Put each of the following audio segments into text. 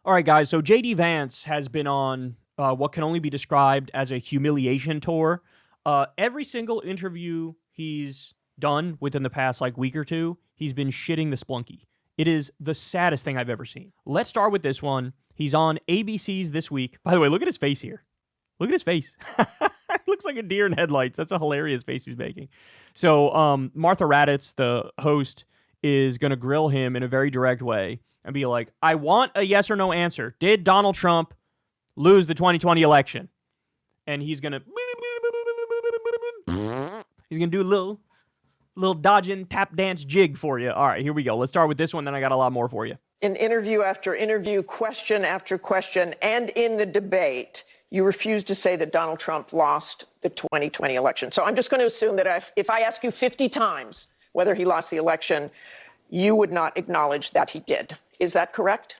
All right, guys. So JD Vance has been on what can only be described as a humiliation tour. Every single interview he's done within the past week or two, he's been shitting the Splunky. It is the saddest thing I've ever seen. Let's start with this one. He's on ABC's This Week. By the way, look at his face here. Look at his face. It looks like a deer in headlights. That's a hilarious face he's making. So Martha Raddatz, the host, is going to grill him in a very direct way and be like, I want a yes or no answer. Did Donald Trump lose the 2020 election? And he's going to do a little dodging tap dance jig for you. All right, here we go. Let's start with this one, then I got a lot more for you. In interview after interview, question after question, and in the debate, you refuse to say that Donald Trump lost the 2020 election. So I'm just going to assume that if I ask you 50 times whether he lost the election, you would not acknowledge that he did. Is that correct?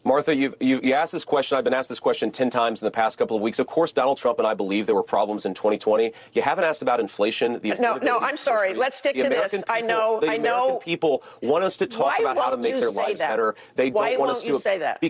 Martha, you asked this question. I've been asked this question 10 times in the past couple of weeks. Of course, Donald Trump and I believe there were problems in 2020. You haven't asked about inflation. No, I'm sorry. Let's stick to this. I know. American people want us to talk about how to make their lives better. They don't want us to say that?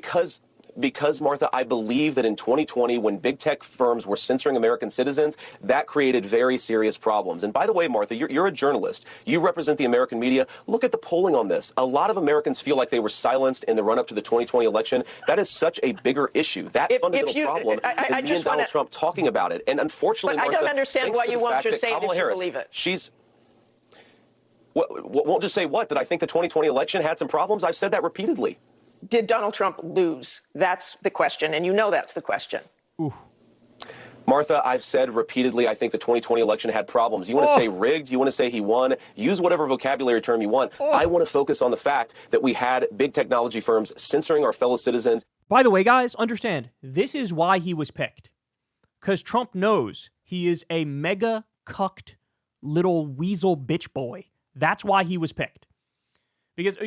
Because, Martha, I believe that in 2020, when big tech firms were censoring American citizens, that created very serious problems. And by the way, Martha, you're a journalist. You represent the American media. Look at the polling on this. A lot of Americans feel like they were silenced in the run-up to the 2020 election. That is such a bigger issue. That fundamental problem than me and Donald Trump talking about it. And unfortunately, Martha, I don't understand why you won't just say that you believe it. Won't just say what? That I think the 2020 election had some problems? I've said that repeatedly. Did Donald Trump lose? That's the question, and you know that's the question. Ooh. Martha, I've said repeatedly, I think the 2020 election had problems. You want to say rigged? You want to say he won? Use whatever vocabulary term you want. I want to focus on the fact that we had big technology firms censoring our fellow citizens. By the way, guys, understand, this is why he was picked. Because Trump knows he is a mega cucked little weasel bitch boy. That's why he was picked. Because,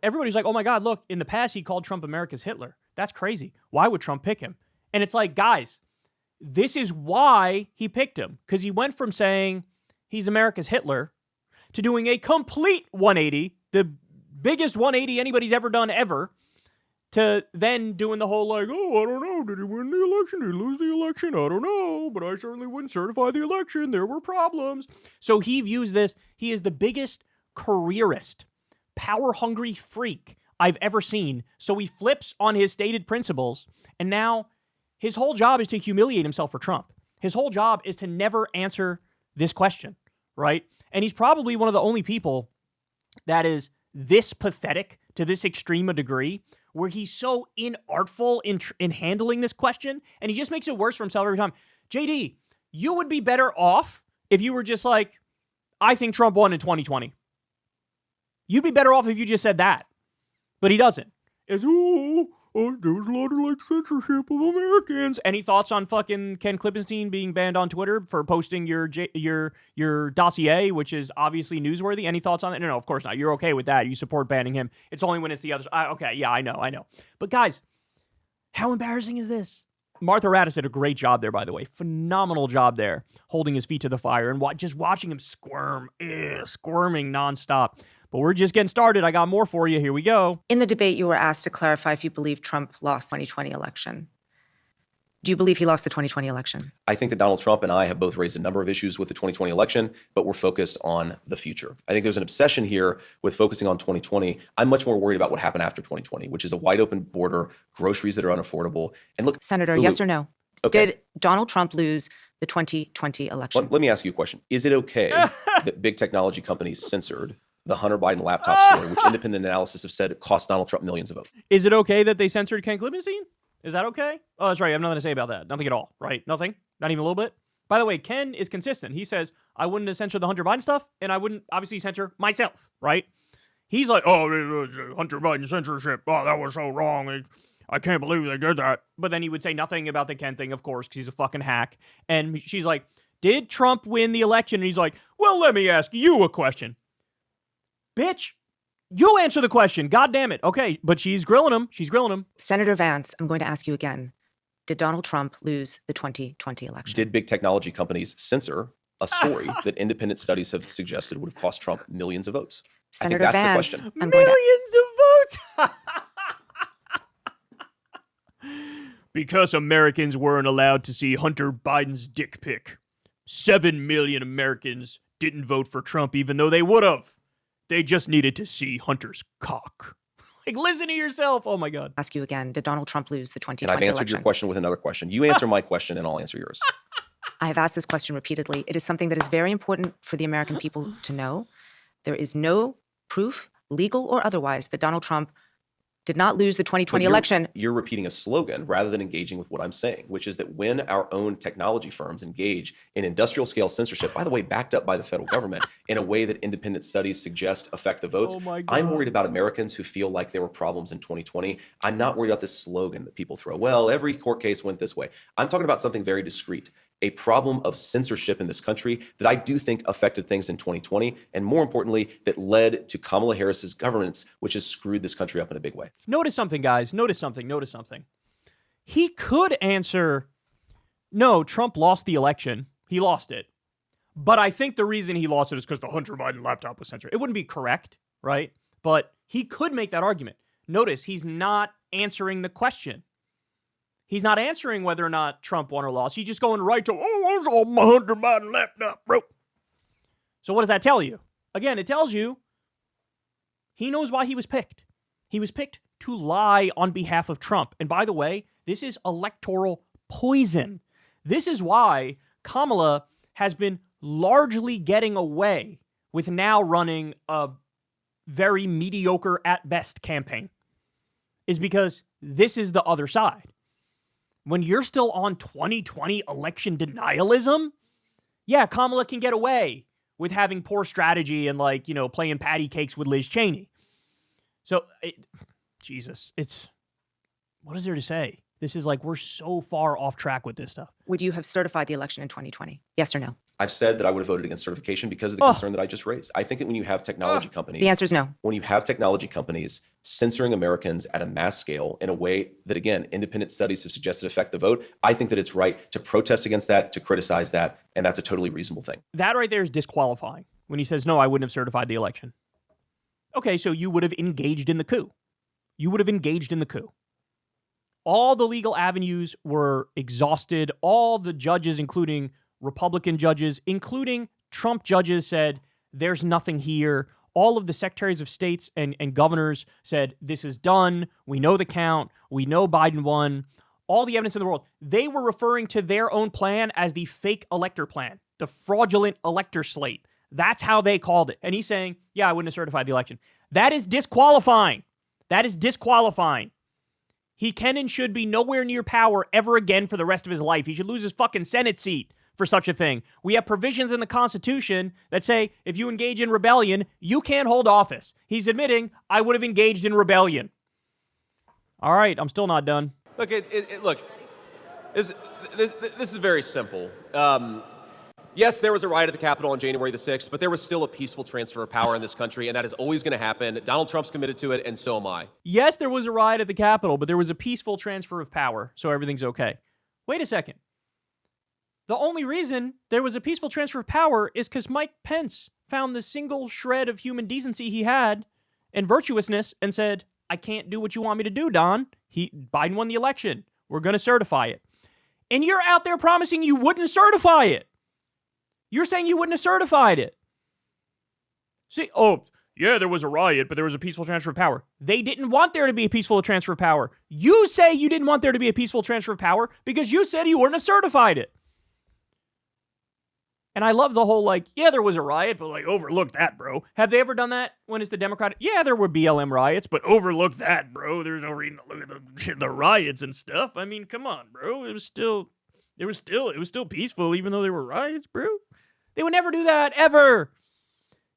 everybody's like, oh my God, look, in the past he called Trump America's Hitler. That's crazy. Why would Trump pick him? And it's like, guys, this is why he picked him. Because he went from saying he's America's Hitler to doing a complete 180, the biggest 180 anybody's ever done ever, to then doing the whole I don't know, did he win the election? Did he lose the election? I don't know, but I certainly wouldn't certify the election. There were problems. So he views this, he is the biggest careerist, power-hungry freak I've ever seen. So he flips on his stated principles, and now his whole job is to humiliate himself for Trump. His whole job is to never answer this question, right? And he's probably one of the only people that is this pathetic to this extreme a degree, where he's so inartful in handling this question, and he just makes it worse for himself every time. JD, you would be better off if you were just like, I think Trump won in 2020. You'd be better off if you just said that. But he doesn't. It's, there was a lot of censorship of Americans. Any thoughts on fucking Ken Klippenstein being banned on Twitter for posting your dossier, which is obviously newsworthy? Any thoughts on that? No, of course not. You're okay with that. You support banning him. It's only when it's the others. Okay, yeah, I know. But guys, how embarrassing is this? Martha Raddatz did a great job there, by the way. Phenomenal job there, holding his feet to the fire and just watching him squirming nonstop. But we're just getting started. I got more for you. Here we go. In the debate, you were asked to clarify if you believe Trump lost the 2020 election. Do you believe he lost the 2020 election? I think that Donald Trump and I have both raised a number of issues with the 2020 election, but we're focused on the future. I think there's an obsession here with focusing on 2020. I'm much more worried about what happened after 2020, which is a wide open border, groceries that are unaffordable. And look, Senator, Lulu, yes or no? Okay. Did Donald Trump lose the 2020 election? Let me ask you a question. Is it okay that big technology companies censored the Hunter Biden laptop story, which independent analysis have said it cost Donald Trump millions of votes? Is it okay that they censored Ken Klippenstein? Is that okay? Oh, that's right. I have nothing to say about that. Nothing at all, right? Nothing? Not even a little bit? By the way, Ken is consistent. He says, I wouldn't have censored the Hunter Biden stuff, and I wouldn't obviously censor myself, right? He's like, oh, it was Hunter Biden censorship. Oh, that was so wrong. I can't believe they did that. But then he would say nothing about the Ken thing, of course, because he's a fucking hack. And she's like, did Trump win the election? And he's like, well, let me ask you a question. Bitch, you answer the question. God damn it. Okay, but she's grilling him. Senator Vance, I'm going to ask you again. Did Donald Trump lose the 2020 election? Did big technology companies censor a story that independent studies have suggested would have cost Trump millions of votes? Senator I think that's Vance, the question. Millions of votes. because Americans weren't allowed to see Hunter Biden's dick pic. 7 million Americans didn't vote for Trump even though they would have. They just needed to see Hunter's cock. Like, listen to yourself. Oh, my God. Ask you again, did Donald Trump lose the 2020 And I've answered election? your question with another question. You answer my question and I'll answer yours. I have asked this question repeatedly. It is something that is very important for the American people to know. There is no proof, legal or otherwise, that Donald Trump did not lose the 2020 election. You're repeating a slogan rather than engaging with what I'm saying, which is that when our own technology firms engage in industrial scale censorship, by the way, backed up by the federal government, in a way that independent studies suggest affect the votes, I'm worried about Americans who feel like there were problems in 2020. I'm not worried about this slogan that people throw. Well, every court case went this way. I'm talking about something very discrete. A problem of censorship in this country that I do think affected things in 2020, and more importantly, that led to Kamala Harris's governance, which has screwed this country up in a big way. Notice something, guys. Notice something. He could answer, no, Trump lost the election. He lost it. But I think the reason he lost it is because the Hunter Biden laptop was censored. It wouldn't be correct, right? But he could make that argument. Notice he's not answering the question. He's not answering whether or not Trump won or lost. He's just going right to, it's on my Hunter Biden laptop, bro. So what does that tell you? Again, it tells you he knows why he was picked. He was picked to lie on behalf of Trump. And by the way, this is electoral poison. This is why Kamala has been largely getting away with now running a very mediocre at best campaign, is because this is the other side. When you're still on 2020 election denialism, yeah, Kamala can get away with having poor strategy and, like, you know, playing patty cakes with Liz Cheney. So, Jesus, what is there to say? This is like, we're so far off track with this stuff. Would you have certified the election in 2020? Yes or no? I've said that I would have voted against certification because of the concern that I just raised. I think that when you have technology companies... The answer is no. When you have technology companies censoring Americans at a mass scale in a way that, again, independent studies have suggested affect the vote, I think that it's right to protest against that, to criticize that, and that's a totally reasonable thing. That right there is disqualifying. When he says, no, I wouldn't have certified the election. Okay, so you would have engaged in the coup. You would have engaged in the coup. All the legal avenues were exhausted. All the judges, including Republican judges, including Trump judges, said, there's nothing here. All of the secretaries of states and governors said, this is done. We know the count. We know Biden won. All the evidence in the world. They were referring to their own plan as the fake elector plan, the fraudulent elector slate. That's how they called it. And he's saying, yeah, I wouldn't have certified the election. That is disqualifying. That is disqualifying. He can and should be nowhere near power ever again for the rest of his life. He should lose his fucking Senate seat for such a thing. We have provisions in the Constitution that say if you engage in rebellion, you can't hold office. He's admitting, I would have engaged in rebellion. All right, I'm still not done. Look, look, this is very simple. Yes, there was a riot at the Capitol on January the 6th, but there was still a peaceful transfer of power in this country, and that is always going to happen. Donald Trump's committed to it, and so am I. Yes, there was a riot at the Capitol, but there was a peaceful transfer of power, so everything's okay. Wait a second. The only reason there was a peaceful transfer of power is because Mike Pence found the single shred of human decency he had and virtuousness and said, I can't do what you want me to do, Don. Biden won the election. We're going to certify it. And you're out there promising you wouldn't certify it. You're saying you wouldn't have certified it. See, oh, yeah, there was a riot, but there was a peaceful transfer of power. They didn't want there to be a peaceful transfer of power. You say you didn't want there to be a peaceful transfer of power because you said you wouldn't have certified it. And I love the whole, like, yeah, there was a riot, but, like, overlook that, bro. Have they ever done that when it's the Democratic? Yeah, there were BLM riots, but overlook that, bro. There's no reason to look at the riots and stuff. I mean, come on, bro. It was still peaceful, even though there were riots, bro. They would never do that, ever.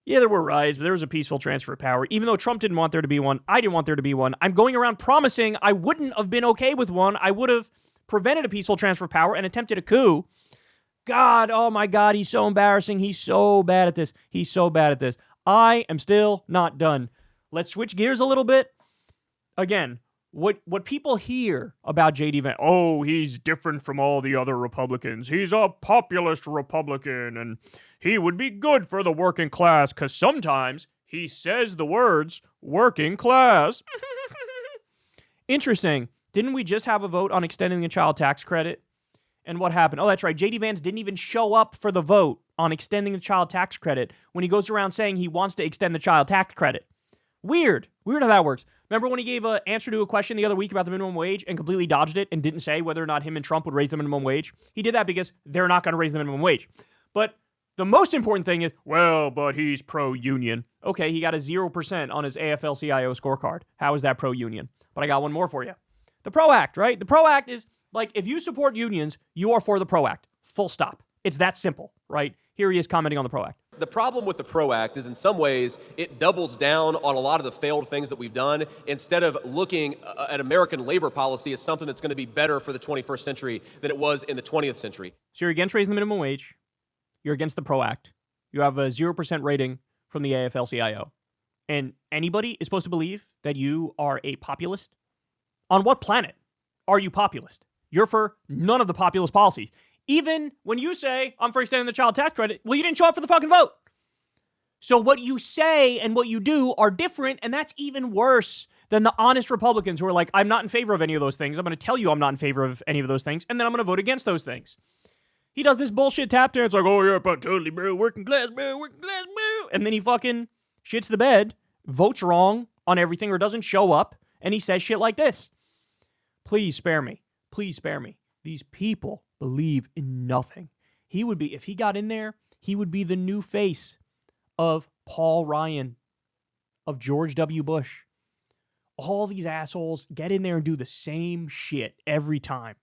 Yeah, there were riots, but there was a peaceful transfer of power. Even though Trump didn't want there to be one, I didn't want there to be one. I'm going around promising I wouldn't have been okay with one. I would have prevented a peaceful transfer of power and attempted a coup. God, oh my God, he's so embarrassing. He's so bad at this. He's so bad at this. I am still not done. Let's switch gears a little bit. Again, what people hear about J.D. Vance, oh, he's different from all the other Republicans. He's a populist Republican, and he would be good for the working class, because sometimes he says the words working class. Interesting. Didn't we just have a vote on extending the child tax credit? And what happened? Oh, that's right. J.D. Vance didn't even show up for the vote on extending the child tax credit when he goes around saying he wants to extend the child tax credit. Weird. Weird how that works. Remember when he gave an answer to a question the other week about the minimum wage and completely dodged it and didn't say whether or not him and Trump would raise the minimum wage? He did that because they're not going to raise the minimum wage. But the most important thing is, well, but he's pro-union. Okay, he got a 0% on his AFL-CIO scorecard. How is that pro-union? But I got one more for you. The PRO Act, right? The PRO Act is, like, if you support unions, you are for the PRO Act. Full stop. It's that simple, right? Here he is commenting on the PRO Act. The problem with the PRO Act is in some ways it doubles down on a lot of the failed things that we've done instead of looking at American labor policy as something that's going to be better for the 21st century than it was in the 20th century. So you're against raising the minimum wage. You're against the PRO Act. You have a 0% rating from the AFL-CIO. And anybody is supposed to believe that you are a populist? On what planet are you populist? You're for none of the populist policies. Even when you say, I'm for extending the child tax credit, well, you didn't show up for the fucking vote. So what you say and what you do are different, and that's even worse than the honest Republicans who are like, I'm not in favor of any of those things. I'm going to tell you I'm not in favor of any of those things, and then I'm going to vote against those things. He does this bullshit tap dance like, oh, yeah, but totally, bro, working class, bro. And then he fucking shits the bed, votes wrong on everything or doesn't show up, and he says shit like this. Please spare me. Please spare me. These people believe in nothing. He would be, if he got in there, he would be the new face of Paul Ryan, of George W. Bush. All these assholes get in there and do the same shit every time.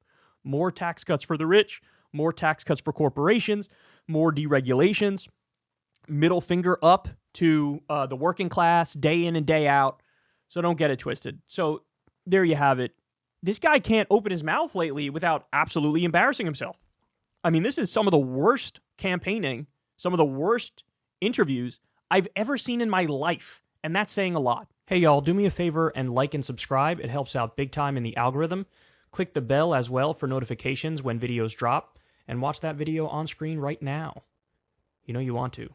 More tax cuts for the rich, more tax cuts for corporations, more deregulations, middle finger up to the working class day in and day out. So don't get it twisted. So there you have it. This guy can't open his mouth lately without absolutely embarrassing himself. I mean, this is some of the worst campaigning, some of the worst interviews I've ever seen in my life. And that's saying a lot. Hey, y'all, do me a favor and like and subscribe. It helps out big time in the algorithm. Click the bell as well for notifications when videos drop. And watch that video on screen right now. You know you want to.